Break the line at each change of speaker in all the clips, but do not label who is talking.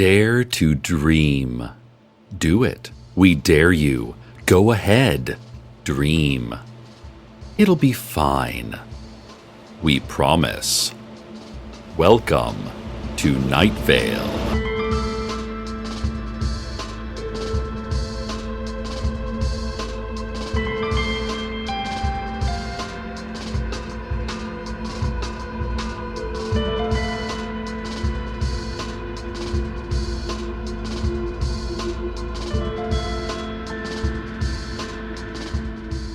Dare to dream. Do it. We dare you. Go ahead. Dream. It'll be fine. We promise. Welcome to Night Vale.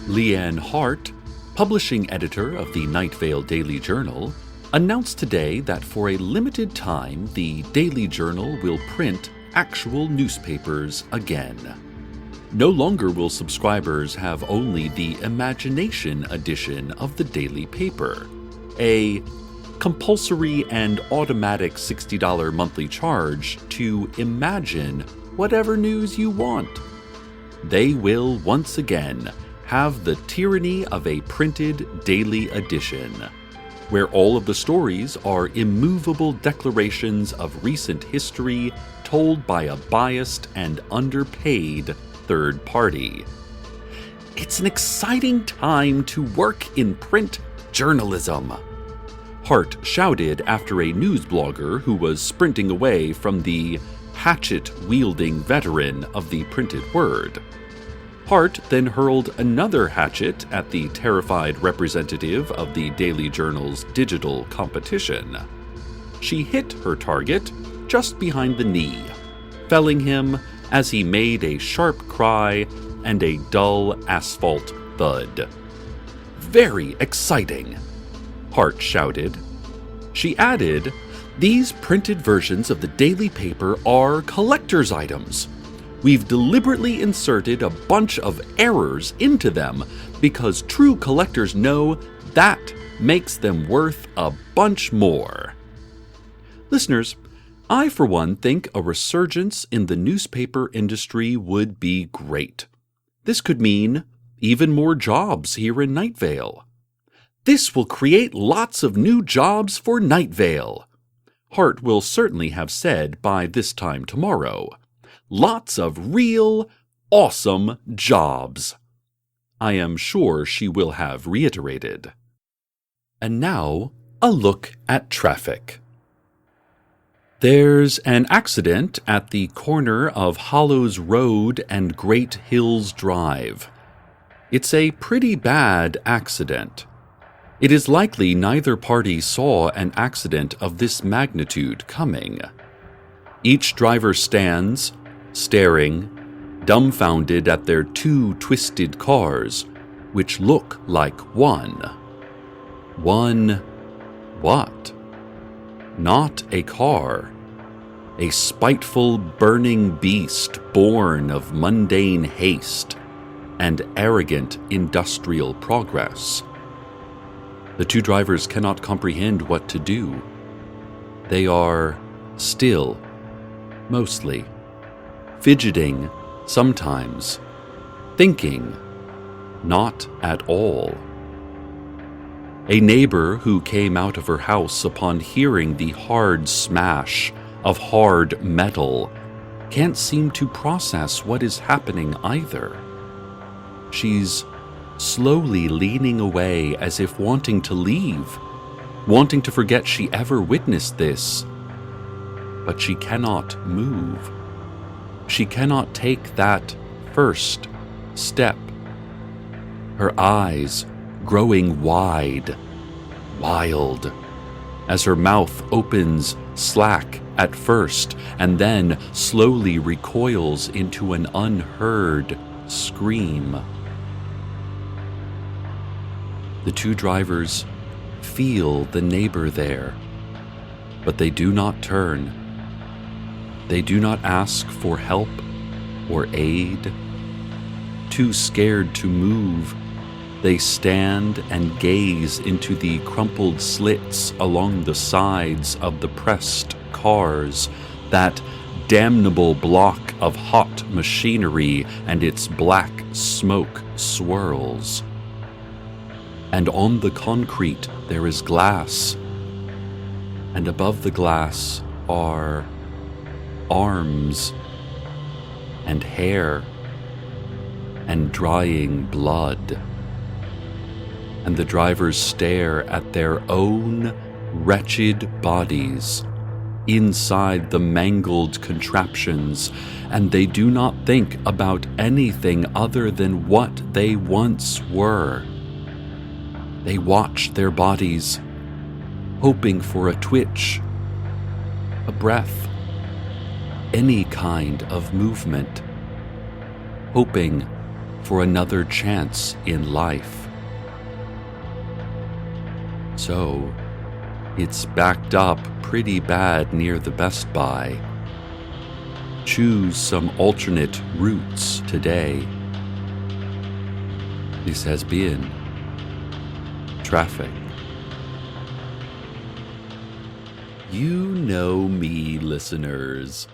Leanne Hart, publishing editor of the Night Vale Daily Journal, announced today that for a limited time the Daily Journal will print actual newspapers again. No longer will subscribers have only the imagination edition of the daily paper, a compulsory and automatic $60 monthly charge to imagine whatever news you want. They will once again have the tyranny of a printed daily edition, where all of the stories are immovable declarations of recent history told by a biased and underpaid third party. It's an exciting time to work in print journalism, Hart shouted after a news blogger who was sprinting away from the hatchet-wielding veteran of the printed word. Hart then hurled another hatchet at the terrified representative of the Daily Journal's digital competition. She hit her target just behind the knee, felling him as he made a sharp cry and a dull asphalt thud. "Very exciting," Hart shouted. She added, "These printed versions of the daily paper are collector's items. We've deliberately inserted a bunch of errors into them because true collectors know that makes them worth a bunch more." Listeners, I for one think a resurgence in the newspaper industry would be great. This could mean even more jobs here in Night Vale. "This will create lots of new jobs for Night Vale," Hart will certainly have said by this time tomorrow. Lots of real, awesome jobs, I am sure she will have reiterated. And now, a look at traffic. There's an accident at the corner of Hollows Road and Great Hills Drive. It's a pretty bad accident. It is likely neither party saw an accident of this magnitude coming. Each driver stands, staring, dumbfounded at their two twisted cars, which look like one. One what? Not a car. A spiteful, burning beast born of mundane haste and arrogant industrial progress. The two drivers cannot comprehend what to do. They are still, mostly, fidgeting sometimes, thinking not at all. A neighbor who came out of her house upon hearing the hard smash of hard metal can't seem to process what is happening either. She's slowly leaning away as if wanting to leave, wanting to forget she ever witnessed this. But she cannot move. She cannot take that first step. Her eyes growing wide, wild, as her mouth opens slack at first and then slowly recoils into an unheard scream. The two drivers feel the neighbor there, but they do not turn. They do not ask for help or aid. Too scared to move, they stand and gaze into the crumpled slits along the sides of the pressed cars, that damnable block of hot machinery, and its black smoke swirls. And on the concrete there is glass, and above the glass are arms and hair and drying blood. And the drivers stare at their own wretched bodies inside the mangled contraptions, and they do not think about anything other than what they once were. They watch their bodies, hoping for a twitch, a breath, any kind of movement, hoping for another chance in life. So, it's backed up pretty bad near the Best Buy. Choose some alternate routes today. This has been Traffic. You know me, listeners.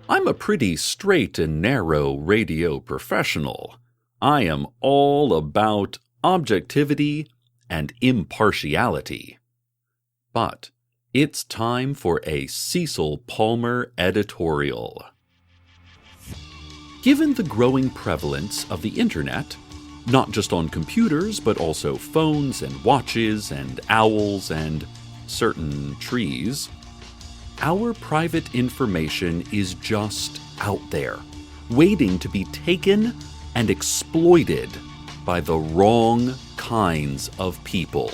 I'm a pretty straight and narrow radio professional. I am all about objectivity and impartiality. But it's time for a Cecil Palmer editorial. Given the growing prevalence of the internet, not just on computers, but also phones and watches and owls and certain trees, our private information is just out there, waiting to be taken and exploited by the wrong kinds of people.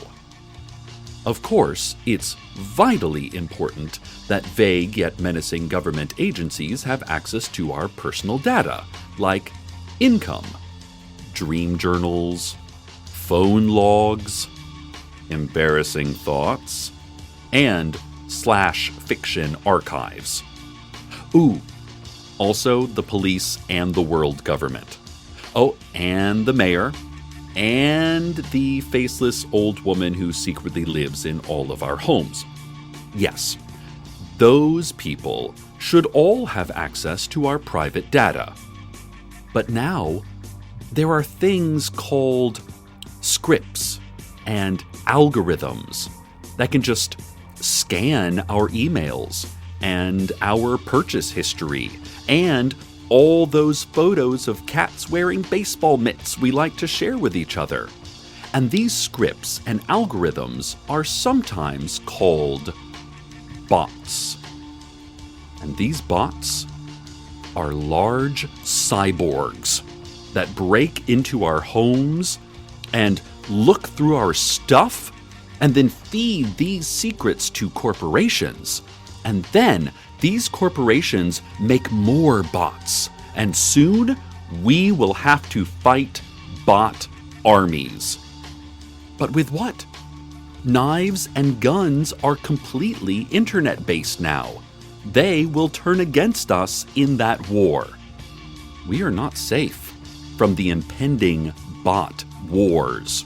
Of course, it's vitally important that vague yet menacing government agencies have access to our personal data, like income, dream journals, phone logs, embarrassing thoughts, and /fiction archives. Ooh, also the police and the world government. Oh, and the mayor, and the faceless old woman who secretly lives in all of our homes. Yes, those people should all have access to our private data. But now, there are things called scripts and algorithms that can just scan our emails and our purchase history and all those photos of cats wearing baseball mitts we like to share with each other. And these scripts and algorithms are sometimes called bots. And these bots are large cyborgs that break into our homes and look through our stuff and then feed these secrets to corporations. And then these corporations make more bots. And soon we will have to fight bot armies. But with what? Knives and guns are completely internet-based now. They will turn against us in that war. We are not safe from the impending bot wars.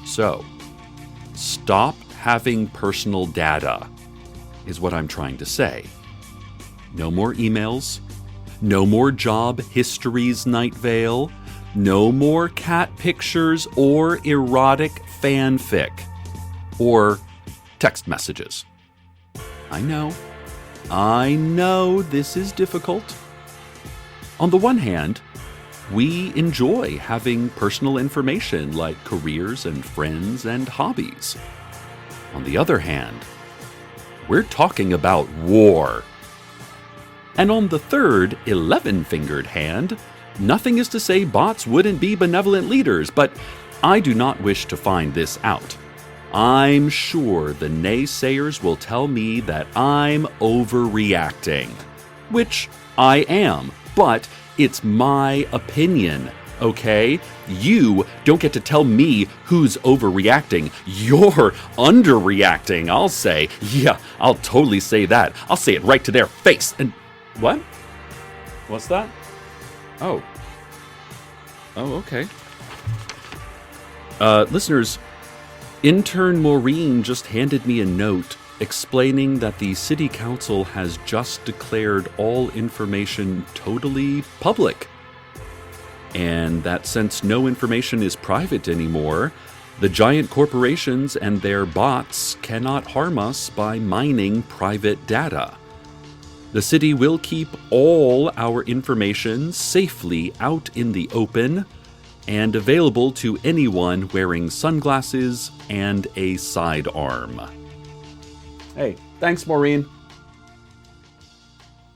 So, stop having personal data, is what I'm trying to say. No more emails, no more job histories, Night Vale, no more cat pictures or erotic fanfic, or text messages. I know this is difficult. On the one hand, we enjoy having personal information like careers and friends and hobbies. On the other hand, we're talking about war. And on the third 11-fingered hand, nothing is to say bots wouldn't be benevolent leaders, but I do not wish to find this out. I'm sure the naysayers will tell me that I'm overreacting, which I am, but it's my opinion, okay? You don't get to tell me who's overreacting. You're underreacting, I'll say. Yeah, I'll totally say that. I'll say it right to their face. And what? What's that? Oh, okay. Listeners, intern Maureen just handed me a note explaining that the City Council has just declared all information totally public. And that since no information is private anymore, the giant corporations and their bots cannot harm us by mining private data. The city will keep all our information safely out in the open and available to anyone wearing sunglasses and a sidearm. Hey, thanks, Maureen.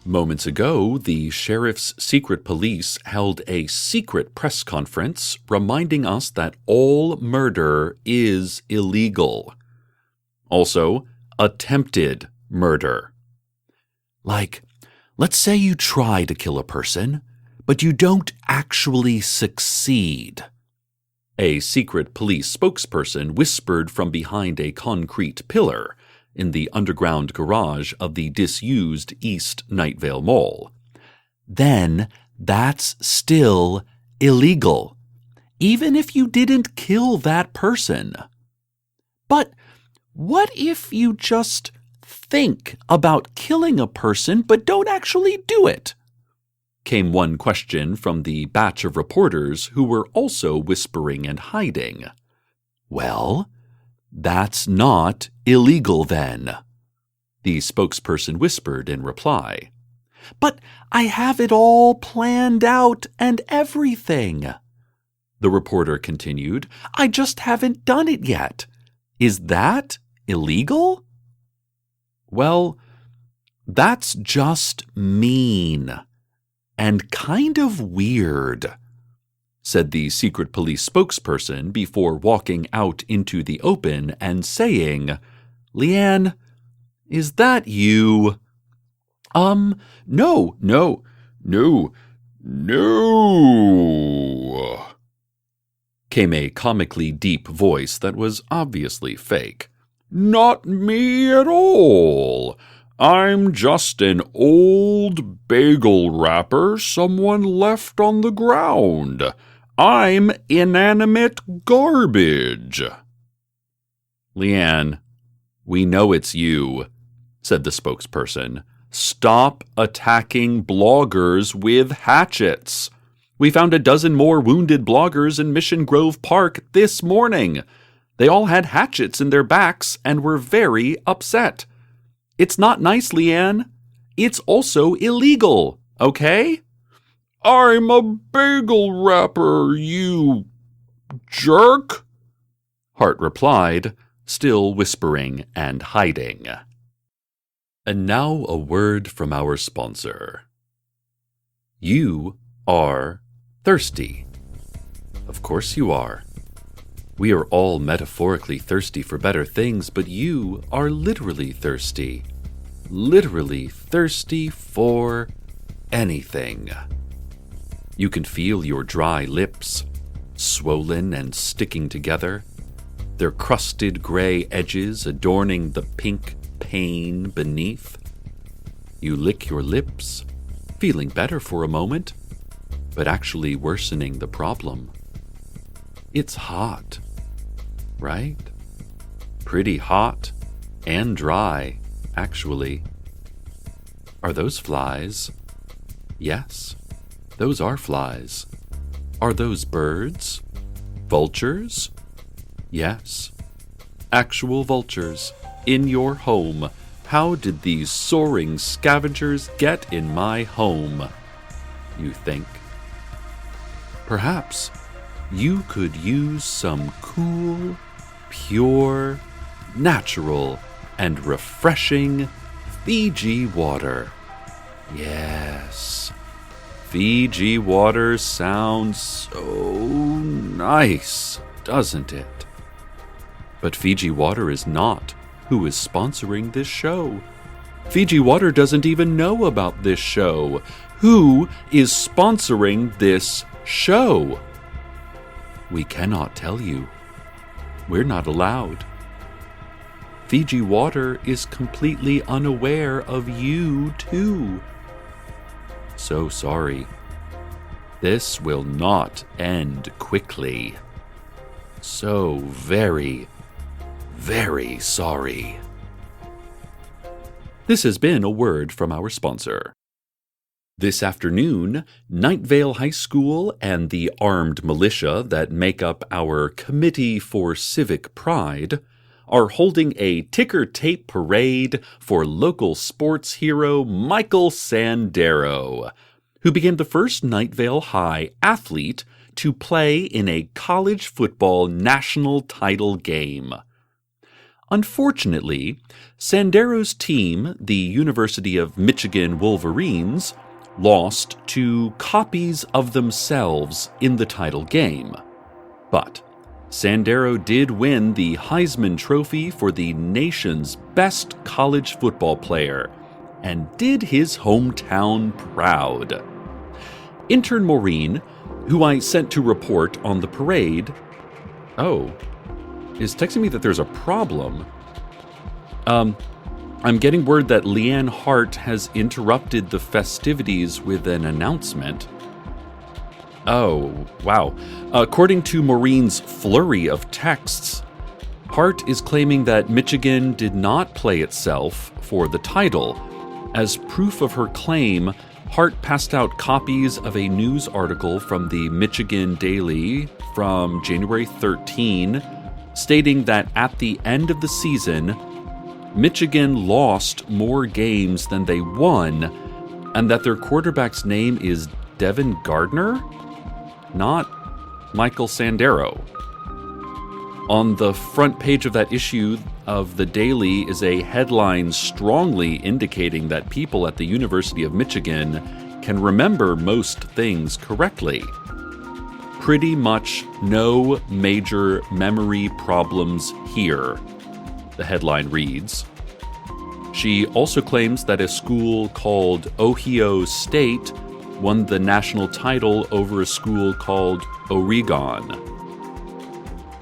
Moments ago, the Sheriff's Secret Police held a secret press conference reminding us that all murder is illegal. Also, attempted murder. Like, let's say you try to kill a person, but you don't actually succeed. A secret police spokesperson whispered from behind a concrete pillar in the underground garage of the disused East Nightvale Mall. Then that's still illegal, even if you didn't kill that person. But what if you just think about killing a person but don't actually do it? Came one question from the batch of reporters who were also whispering and hiding. Well, that's not illegal then, the spokesperson whispered in reply. But I have it all planned out and everything, the reporter continued. I just haven't done it yet. Is that illegal? Well, that's just mean and kind of weird, said the secret police spokesperson before walking out into the open and saying, Leanne, is that you? No. Came a comically deep voice that was obviously fake. Not me at all. I'm just an old bagel wrapper someone left on the ground. I'm inanimate garbage. Leanne, we know it's you, said the spokesperson. Stop attacking bloggers with hatchets. We found a dozen more wounded bloggers in Mission Grove Park this morning. They all had hatchets in their backs and were very upset. It's not nice, Leanne. It's also illegal, okay? I'm a bagel wrapper, you jerk, Hart replied, still whispering and hiding. And now a word from our sponsor. You are thirsty. Of course you are. We are all metaphorically thirsty for better things, but you are literally thirsty. Literally thirsty for anything. You can feel your dry lips, swollen and sticking together, their crusted gray edges adorning the pink pain beneath. You lick your lips, feeling better for a moment, but actually worsening the problem. It's hot, right? Pretty hot and dry, actually. Are those flies? Yes, those are flies. Are those birds? Vultures? Yes, actual vultures in your home. How did these soaring scavengers get in my home, you think? Perhaps you could use some cool, pure, natural, and refreshing Fiji water. Yes, Fiji water sounds so nice, doesn't it? But Fiji water is not who is sponsoring this show. Fiji water doesn't even know about this show. Who is sponsoring this show? We cannot tell you. We're not allowed. Fiji water is completely unaware of you, too. So sorry. This will not end quickly. So very, very sorry. This has been a word from our sponsor. This afternoon, Nightvale High School and the armed militia that make up our Committee for Civic Pride are holding a ticker tape parade for local sports hero Michael Sandero, who became the first Night Vale High athlete to play in a college football national title game. Unfortunately, Sandero's team, the University of Michigan Wolverines, lost to copies of themselves in the title game. But Sandero did win the Heisman Trophy for the nation's best college football player and did his hometown proud. Intern Maureen, who I sent to report on the parade, is texting me that there's a problem. I'm getting word that Leanne Hart has interrupted the festivities with an announcement. Oh, wow. According to Maureen's flurry of texts, Hart is claiming that Michigan did not play itself for the title. As proof of her claim, Hart passed out copies of a news article from the Michigan Daily from January 13, stating that at the end of the season, Michigan lost more games than they won, and that their quarterback's name is Devin Gardner, not Michael Sandero. On the front page of that issue of the Daily is a headline strongly indicating that people at the University of Michigan can remember most things correctly. Pretty much no major memory problems here, the headline reads. She also claims that a school called Ohio State won the national title over a school called Oregon.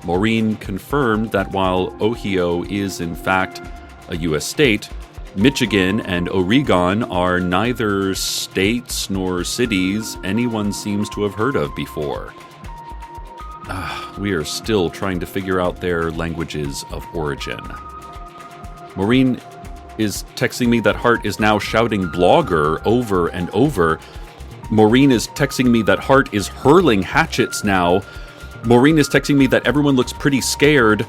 Maureen confirmed that while Ohio is in fact a U.S. state, Michigan and Oregon are neither states nor cities anyone seems to have heard of before. We are still trying to figure out their languages of origin. Maureen is texting me that Hart is now shouting blogger over and over. Maureen is texting me that Hart is hurling hatchets now. Maureen is texting me that everyone looks pretty scared.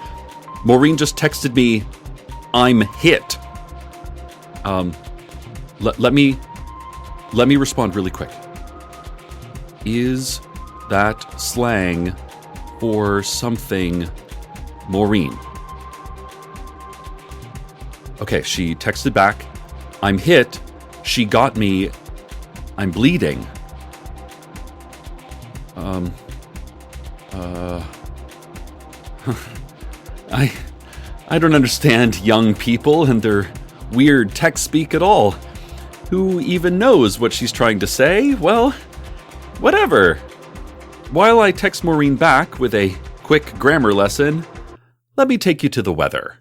Maureen just texted me, I'm hit. Let me respond really quick. Is that slang for something, Maureen? Okay, she texted back, I'm hit, she got me, I'm bleeding. I don't understand young people and their weird tech speak at all. Who even knows what she's trying to say? Well, whatever. While I text Maureen back with a quick grammar lesson, let me take you to the weather.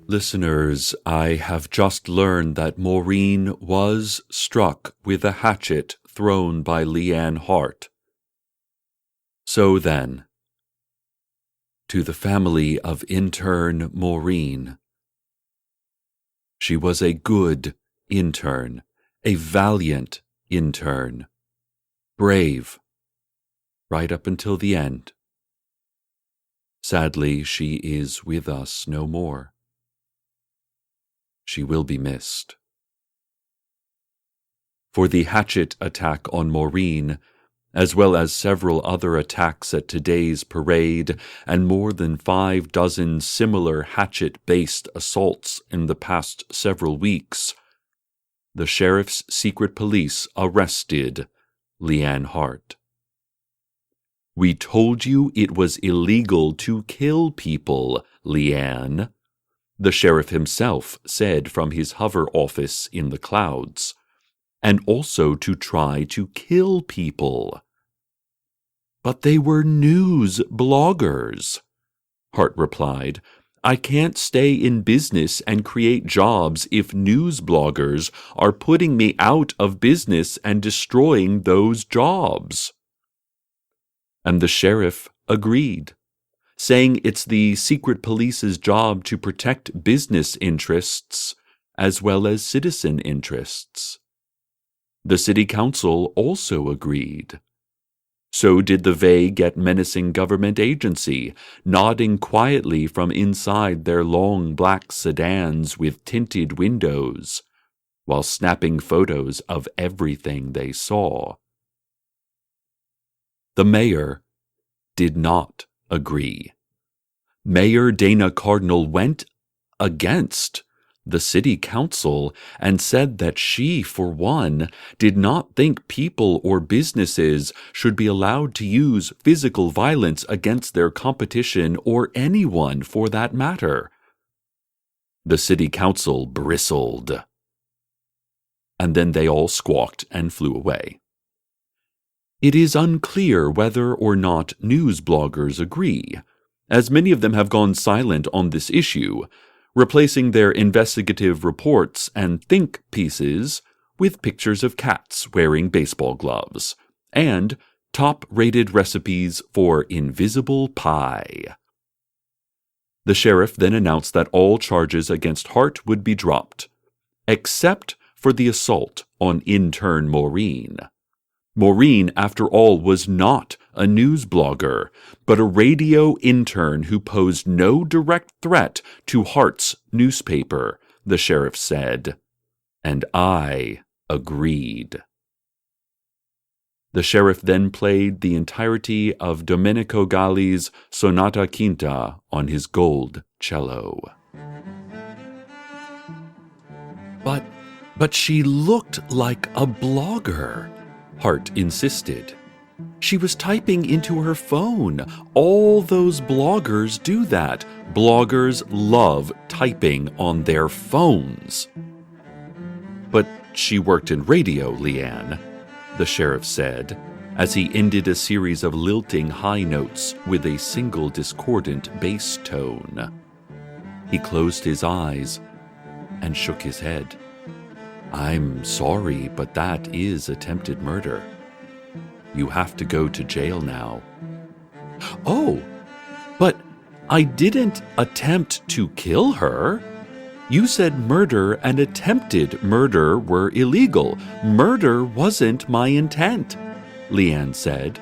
Listeners, I have just learned that Maureen was struck with a hatchet thrown by Leanne Hart. So then, to the family of intern Maureen. She was a good intern, a valiant intern, brave, right up until the end. Sadly, she is with us no more. She will be missed. For the hatchet attack on Maureen, as well as several other attacks at today's parade and more than 5 dozen similar hatchet-based assaults in the past several weeks, the sheriff's secret police arrested Leanne Hart. We told you it was illegal to kill people, Leanne, the sheriff himself said from his hover office in the clouds, and also to try to kill people. But they were news bloggers, Hart replied. I can't stay in business and create jobs if news bloggers are putting me out of business and destroying those jobs. And the sheriff agreed, saying it's the secret police's job to protect business interests as well as citizen interests. The city council also agreed. So did the vague yet menacing government agency, nodding quietly from inside their long black sedans with tinted windows, while snapping photos of everything they saw. The mayor did not agree. Mayor Dana Cardinal went against the city council and said that she, for one, did not think people or businesses should be allowed to use physical violence against their competition or anyone for that matter. The city council bristled, and then they all squawked and flew away. It is unclear whether or not news bloggers agree, as many of them have gone silent on this issue, replacing their investigative reports and think pieces with pictures of cats wearing baseball gloves and top-rated recipes for invisible pie. The sheriff then announced that all charges against Hart would be dropped, except for the assault on intern Maureen. Maureen, after all, was not a news blogger, but a radio intern who posed no direct threat to Hart's newspaper, the sheriff said. And I agreed. The sheriff then played the entirety of Domenico Galli's Sonata Quinta on his gold cello. But she looked like a blogger, Hart insisted. She was typing into her phone. All those bloggers do that. Bloggers love typing on their phones. But she worked in radio, Leanne, the sheriff said, as he ended a series of lilting high notes with a single discordant bass tone. He closed his eyes and shook his head. I'm sorry, but that is attempted murder. You have to go to jail now. Oh, but I didn't attempt to kill her. You said murder and attempted murder were illegal. Murder wasn't my intent, Leanne said.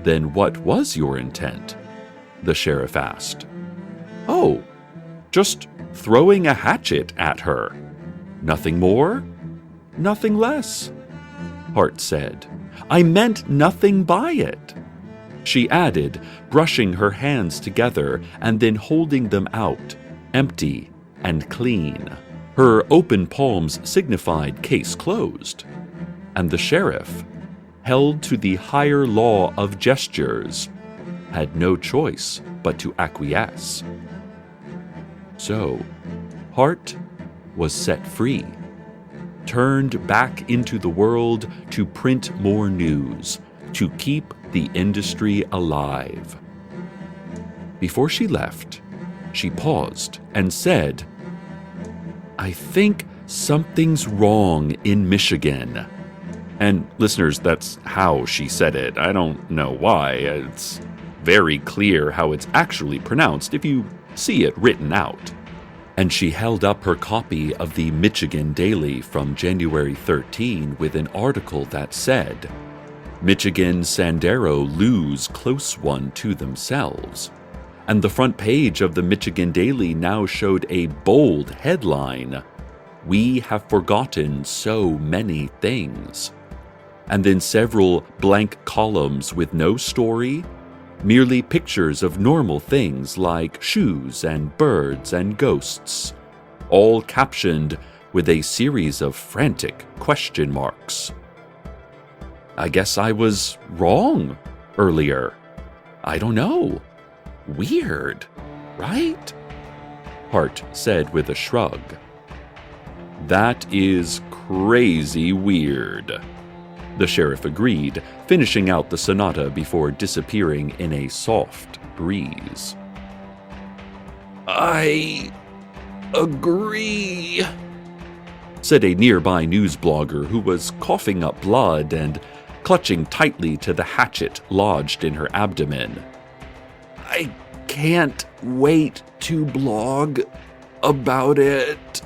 Then what was your intent? The sheriff asked. Oh, just throwing a hatchet at her. Nothing more, nothing less, Hart said. I meant nothing by it. She added, brushing her hands together and then holding them out, empty and clean. Her open palms signified case closed. And the sheriff, held to the higher law of gestures, had no choice but to acquiesce. So, Hart was set free, turned back into the world to print more news, to keep the industry alive. Before she left, she paused and said, I think something's wrong in Michigan. And listeners, that's how she said it. I don't know why. It's very clear how it's actually pronounced if you see it written out. And she held up her copy of the Michigan Daily from January 13 with an article that said, Michigan Sandero lose close one to themselves. And the front page of the Michigan Daily now showed a bold headline, We have forgotten so many things. And then several blank columns with no story, merely pictures of normal things like shoes and birds and ghosts, all captioned with a series of frantic question marks. I guess I was wrong earlier. I don't know. Weird, right? Hart said with a shrug. That is crazy weird, the sheriff agreed, finishing out the sonata before disappearing in a soft breeze. I agree, said a nearby news blogger who was coughing up blood and clutching tightly to the hatchet lodged in her abdomen. I can't wait to blog about it,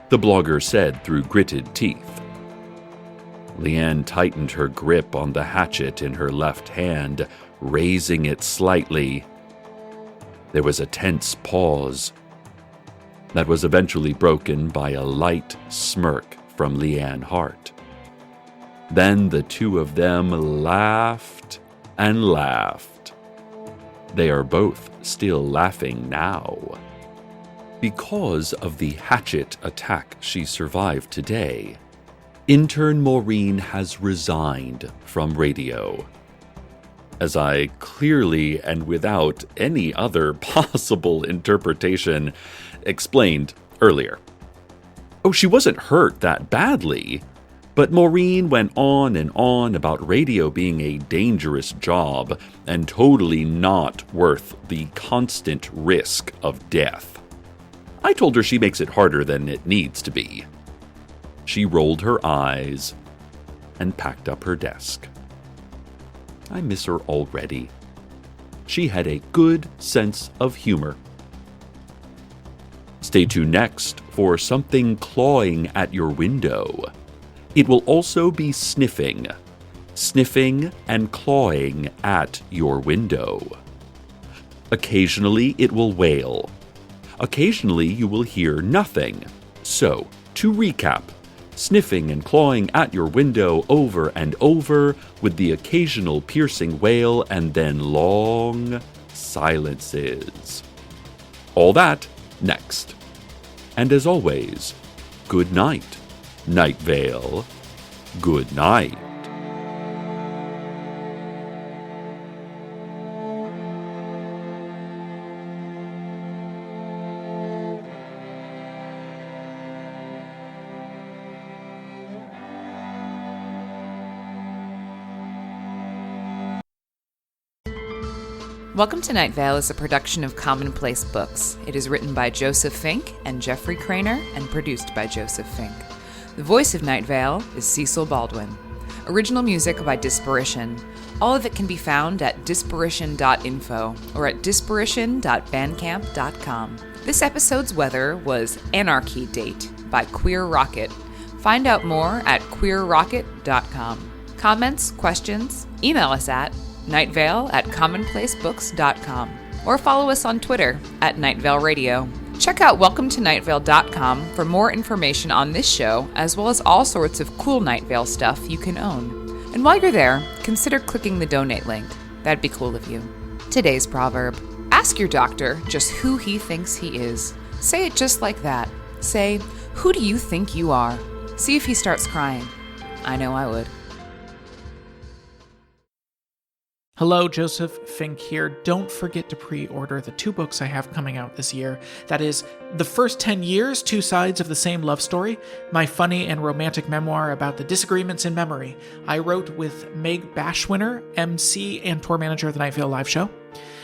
the blogger said through gritted teeth. Leanne tightened her grip on the hatchet in her left hand, raising it slightly. There was a tense pause that was eventually broken by a light smirk from Leanne Hart. Then the two of them laughed and laughed. They are both still laughing now. Because of the hatchet attack she survived today, intern Maureen has resigned from radio. As I clearly and without any other possible interpretation explained earlier. Oh, she wasn't hurt that badly, but Maureen went on and on about radio being a dangerous job and totally not worth the constant risk of death. I told her she makes it harder than it needs to be. She rolled her eyes and packed up her desk. I miss her already. She had a good sense of humor. Stay tuned next for something clawing at your window. It will also be sniffing and clawing at your window. Occasionally it will wail. Occasionally you will hear nothing. So, to recap, sniffing and clawing at your window over and over with the occasional piercing wail and then long silences. All that next. And as always, good night, Night Vale. Good night.
Welcome to Night Vale is a production of Commonplace Books. It is written by Joseph Fink and Jeffrey Craner and produced by Joseph Fink. The voice of Night Vale is Cecil Baldwin. Original music by Disparition. All of it can be found at disparition.info or at disparition.bandcamp.com. This episode's weather was Anarchy Date by Queer Rocket. Find out more at queerrocket.com. Comments, questions, email us at nightvale@commonplacebooks.com or follow us on Twitter at Night Vale Radio. Check out welcometonightvale.com for more information on this show, as well as all sorts of cool Night Vale stuff you can own. And while you're there, consider clicking the donate link. That'd be cool of you. Today's proverb: ask your doctor just who he thinks he is. Say it just like that. Say, "Who do you think you are?" See if he starts crying. I know I would.
Hello, Joseph Fink here. Don't forget to pre-order the 2 books I have coming out this year. That is, The First 10 Years, Two Sides of the Same Love Story, my funny and romantic memoir about the disagreements in memory I wrote with Meg Bashwinner, MC and tour manager of the Night Vale Live Show.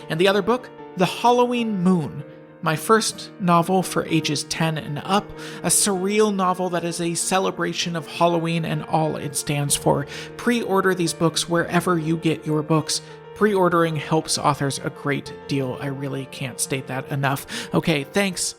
And the other book, The Halloween Moon, my first novel for ages 10 and up, a surreal novel that is a celebration of Halloween and all it stands for. Pre-order these books wherever you get your books. Pre-ordering helps authors a great deal. I really can't state that enough. Okay, thanks.